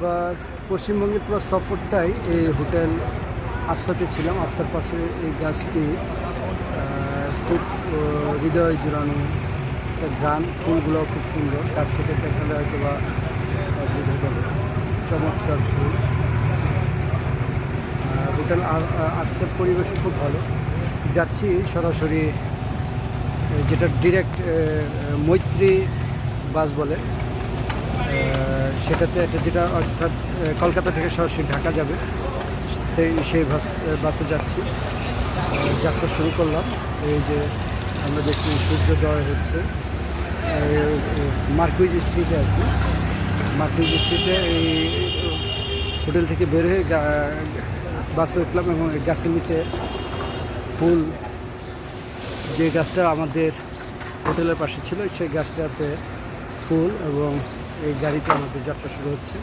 এবার পশ্চিমবঙ্গের পুরো সফরটাই এই হোটেল আফসাতে ছিলাম। আফসার পাশে এই গাছটি খুব হৃদয় জুড়ানো একটা গান, ফুলগুলো খুব সুন্দর, কাছ থেকে দেখালে হয়তো বা বুঝে যাবে। চমৎকার ফুল। হোটেল আফসার পরিবেশও খুব ভালো। যাচ্ছি সরাসরি যেটা ডিরেক্ট মৈত্রী বাস বলে সেটাতে, এটা যেটা অর্থাৎ কলকাতা থেকে সরাসরি ঢাকা যাবে, সেই বাসে যাচ্ছি। যাত্রা শুরু করলাম। এই যে আমরা দেখছি সূর্যোদয় হচ্ছে। মার্কুইজ স্ট্রিটে আছি। মার্কুইজ স্ট্রিটে এই হোটেল থেকে বের হয়ে বাসে উঠলাম এবং গাছের নিচে ফুল, যে গাছটা আমাদের হোটেলের পাশে ছিল সেই গাছটাতে ফুল, এবং এই গাড়িতে আমাদের যাত্রা শুরু হচ্ছে।